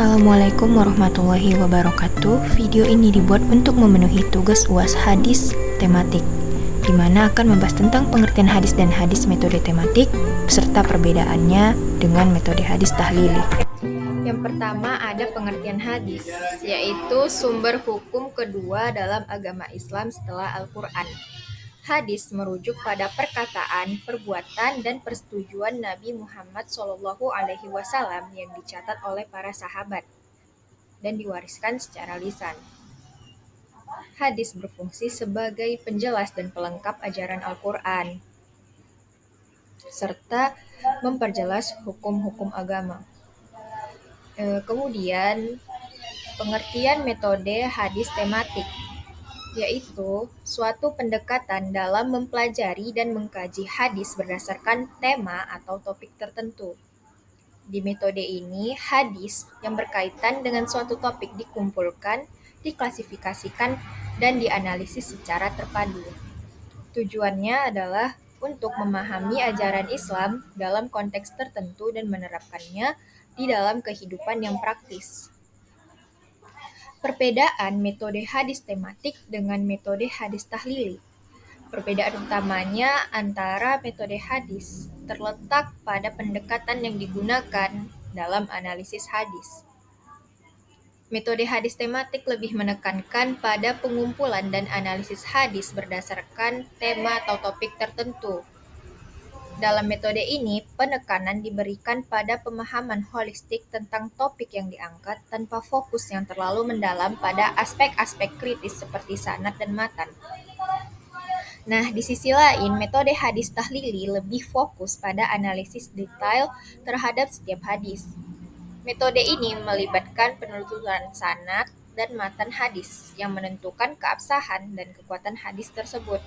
Assalamualaikum warahmatullahi wabarakatuh. Video ini dibuat untuk memenuhi tugas UAS hadis tematik, di mana akan membahas tentang pengertian hadis dan hadis metode tematik, beserta perbedaannya dengan metode hadis tahlili. Yang pertama ada pengertian hadis, yaitu sumber hukum kedua dalam agama Islam setelah Al-Quran. Hadis merujuk pada perkataan, perbuatan, dan persetujuan Nabi Muhammad SAW yang dicatat oleh para sahabat dan diwariskan secara lisan. Hadis berfungsi sebagai penjelas dan pelengkap ajaran Al-Quran, serta memperjelas hukum-hukum agama. Kemudian, pengertian metode hadis tematik, yaitu suatu pendekatan dalam mempelajari dan mengkaji hadis berdasarkan tema atau topik tertentu. Di metode ini, hadis yang berkaitan dengan suatu topik dikumpulkan, diklasifikasikan, dan dianalisis secara terpadu. Tujuannya adalah untuk memahami ajaran Islam dalam konteks tertentu dan menerapkannya di dalam kehidupan yang praktis. Perbedaan metode hadis tematik dengan metode hadis tahlili. Perbedaan utamanya antara metode hadis terletak pada pendekatan yang digunakan dalam analisis hadis. Metode hadis tematik lebih menekankan pada pengumpulan dan analisis hadis berdasarkan tema atau topik tertentu. Dalam metode ini, penekanan diberikan pada pemahaman holistik tentang topik yang diangkat tanpa fokus yang terlalu mendalam pada aspek-aspek kritis seperti sanad dan matan. Nah, di sisi lain, metode hadis tahlili lebih fokus pada analisis detail terhadap setiap hadis. Metode ini melibatkan penelusuran sanad dan matan hadis yang menentukan keabsahan dan kekuatan hadis tersebut.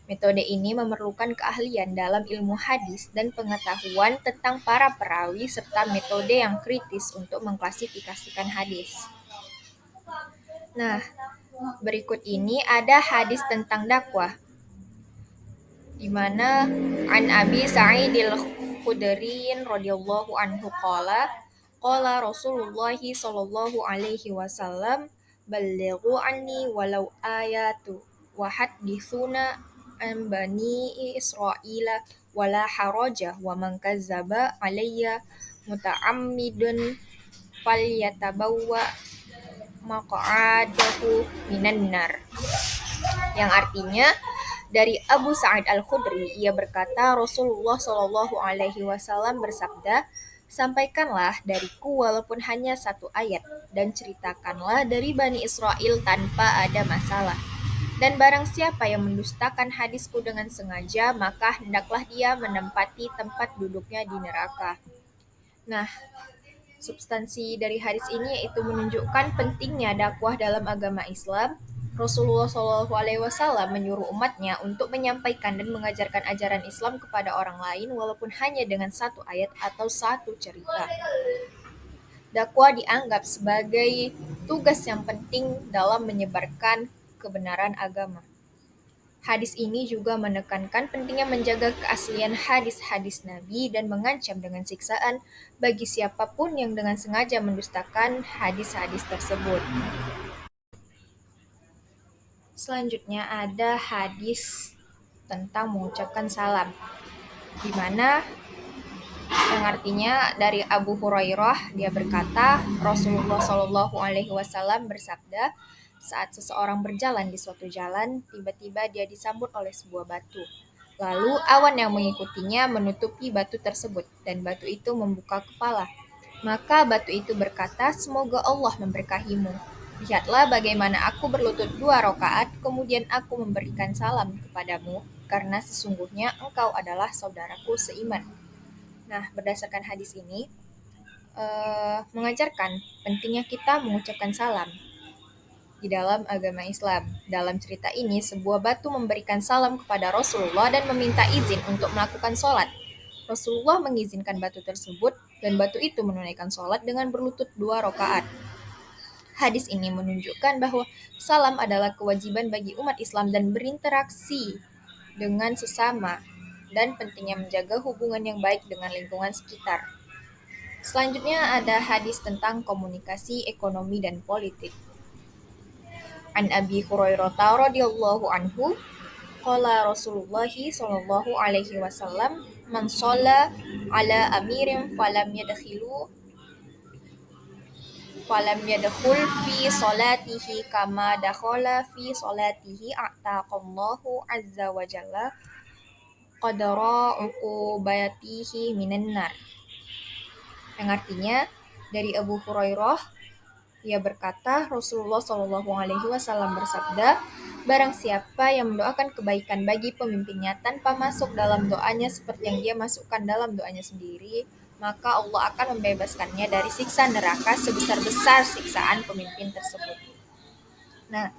Metode ini memerlukan keahlian dalam ilmu hadis dan pengetahuan tentang para perawi serta metode yang kritis untuk mengklasifikasikan hadis. Nah, berikut ini ada hadis tentang dakwah, di mana an Abi Sa'id al-Khudri radhiyallahu anhu qala Rasulullah sallallahu alaihi wasallam ballighu anni walau ayatu wa hadithuna an bani Israila wala haraja wa man kazzaba alayya muta'ammidun falyatabawwa maq'adahu minan nar. Yang artinya, dari Abu Sa'id al-Khudri, ia berkata, Rasulullah Shallallahu alaihi wasallam bersabda, sampaikanlah dariku walaupun hanya satu ayat, dan ceritakanlah dari Bani Israel tanpa ada masalah. Dan barang siapa yang mendustakan hadisku dengan sengaja, maka hendaklah dia menempati tempat duduknya di neraka. Nah, substansi dari hadis ini yaitu menunjukkan pentingnya dakwah dalam agama Islam. Rasulullah SAW menyuruh umatnya untuk menyampaikan dan mengajarkan ajaran Islam kepada orang lain walaupun hanya dengan satu ayat atau satu cerita. Dakwah dianggap sebagai tugas yang penting dalam menyebarkan kebenaran agama. Hadis ini juga menekankan pentingnya menjaga keaslian hadis-hadis Nabi dan mengancam dengan siksaan bagi siapapun yang dengan sengaja mendustakan hadis-hadis tersebut. Selanjutnya ada hadis tentang mengucapkan salam, di mana yang artinya dari Abu Hurairah, dia berkata, Rasulullah Shallallahu alaihi wasallam bersabda, saat seseorang berjalan di suatu jalan, tiba-tiba dia disambut oleh sebuah batu. Lalu awan yang mengikutinya menutupi batu tersebut, dan batu itu membuka kepala. Maka batu itu berkata, semoga Allah memberkahimu. Lihatlah bagaimana aku berlutut 2 rakaat, kemudian aku memberikan salam kepadamu, karena sesungguhnya engkau adalah saudaraku seiman. Nah, berdasarkan hadis ini, mengajarkan pentingnya kita mengucapkan salam di dalam agama Islam. Dalam cerita ini, sebuah batu memberikan salam kepada Rasulullah dan meminta izin untuk melakukan sholat. Rasulullah mengizinkan batu tersebut, dan batu itu menunaikan sholat dengan berlutut 2 rakaat. Hadis ini menunjukkan bahwa salam adalah kewajiban bagi umat Islam dan berinteraksi dengan sesama, dan pentingnya menjaga hubungan yang baik dengan lingkungan sekitar. Selanjutnya ada hadis tentang komunikasi, ekonomi, dan politik. An Abi Hurairah radhiyallahu anhu qala Rasulullah sallallahu alaihi wasallam man shalla ala amirin falam yadkhul fi salatihi kama dakhala fi salatihi a'taqallahu azza wa jalla qadara uqubatihi minan nar. Yang artinya dari Abu Hurairah, ia berkata, Rasulullah Shallallahu Alaihi Wasallam bersabda, barang siapa yang mendoakan kebaikan bagi pemimpinnya tanpa masuk dalam doanya seperti yang dia masukkan dalam doanya sendiri, maka Allah akan membebaskannya dari siksa neraka sebesar-besar siksaan pemimpin tersebut. Nah,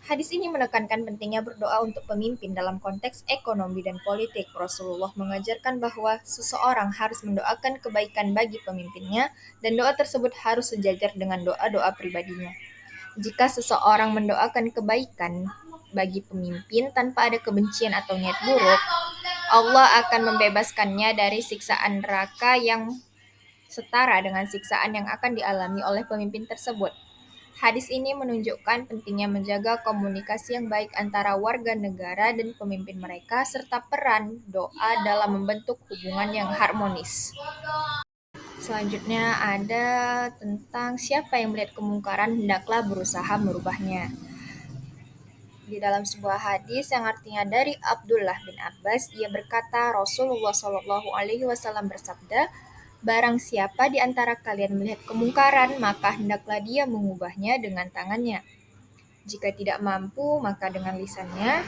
hadis ini menekankan pentingnya berdoa untuk pemimpin dalam konteks ekonomi dan politik. Rasulullah mengajarkan bahwa seseorang harus mendoakan kebaikan bagi pemimpinnya dan doa tersebut harus sejajar dengan doa-doa pribadinya. Jika seseorang mendoakan kebaikan bagi pemimpin tanpa ada kebencian atau niat buruk, Allah akan membebaskannya dari siksaan neraka yang setara dengan siksaan yang akan dialami oleh pemimpin tersebut. Hadis ini menunjukkan pentingnya menjaga komunikasi yang baik antara warga negara dan pemimpin mereka serta peran doa dalam membentuk hubungan yang harmonis. Selanjutnya ada tentang siapa yang melihat kemungkaran hendaklah berusaha merubahnya. Di dalam sebuah hadis yang artinya dari Abdullah bin Abbas, ia berkata Rasulullah Shallallahu Alaihi Wasallam bersabda, barang siapa di antara kalian melihat kemungkaran, maka hendaklah dia mengubahnya dengan tangannya. Jika tidak mampu, maka dengan lisannya.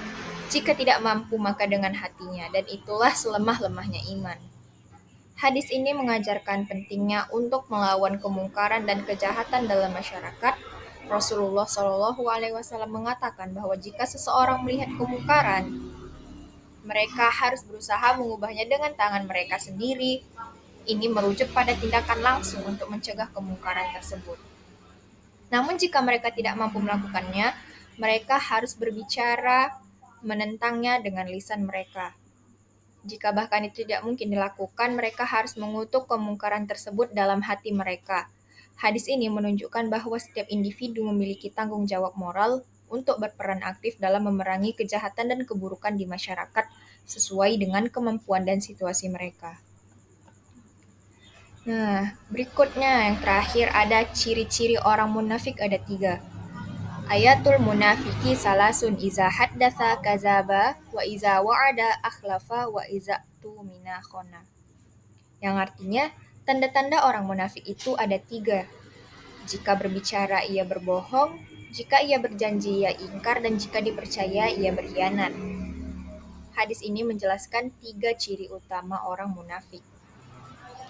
Jika tidak mampu, maka dengan hatinya. Dan itulah selemah-lemahnya iman. Hadis ini mengajarkan pentingnya untuk melawan kemungkaran dan kejahatan dalam masyarakat. Rasulullah Shallallahu Alaihi Wasallam mengatakan bahwa jika seseorang melihat kemungkaran, mereka harus berusaha mengubahnya dengan tangan mereka sendiri. Ini merujuk pada tindakan langsung untuk mencegah kemungkaran tersebut. Namun jika mereka tidak mampu melakukannya, mereka harus berbicara menentangnya dengan lisan mereka. Jika bahkan itu tidak mungkin dilakukan, mereka harus mengutuk kemungkaran tersebut dalam hati mereka. Hadis ini menunjukkan bahwa setiap individu memiliki tanggung jawab moral untuk berperan aktif dalam memerangi kejahatan dan keburukan di masyarakat sesuai dengan kemampuan dan situasi mereka. Nah, berikutnya yang terakhir ada ciri-ciri orang munafik ada 3. Ayatul munafiki salasun iza haddatha kazaba wa iza wa'ada akhlafa wa iza tumina khona. Yang artinya, tanda-tanda orang munafik itu ada 3. Jika berbicara ia berbohong, jika ia berjanji ia ingkar, dan jika dipercaya ia berkhianat. Hadis ini menjelaskan 3 ciri utama orang munafik.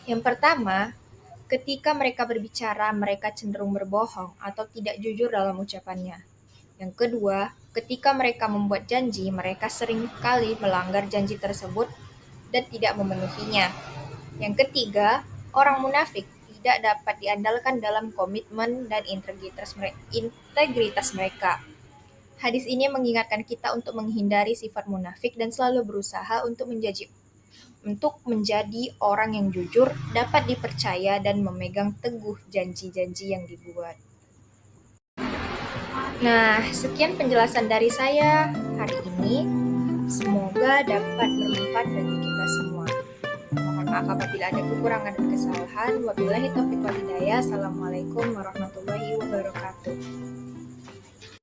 Yang pertama, ketika mereka berbicara, mereka cenderung berbohong atau tidak jujur dalam ucapannya. Yang kedua, ketika mereka membuat janji, mereka sering kali melanggar janji tersebut dan tidak memenuhinya. Yang ketiga, orang munafik tidak dapat diandalkan dalam komitmen dan integritas mereka. Hadis ini mengingatkan kita untuk menghindari sifat munafik dan selalu berusaha untuk menjadi orang yang jujur, dapat dipercaya, dan memegang teguh janji-janji yang dibuat. Nah, sekian penjelasan dari saya hari ini. Semoga dapat bermanfaat bagi kita semua. Mohon maaf apabila ada kekurangan dan kesalahan. Wabillahi taufiq wal hidayah. Assalamualaikum warahmatullahi wabarakatuh.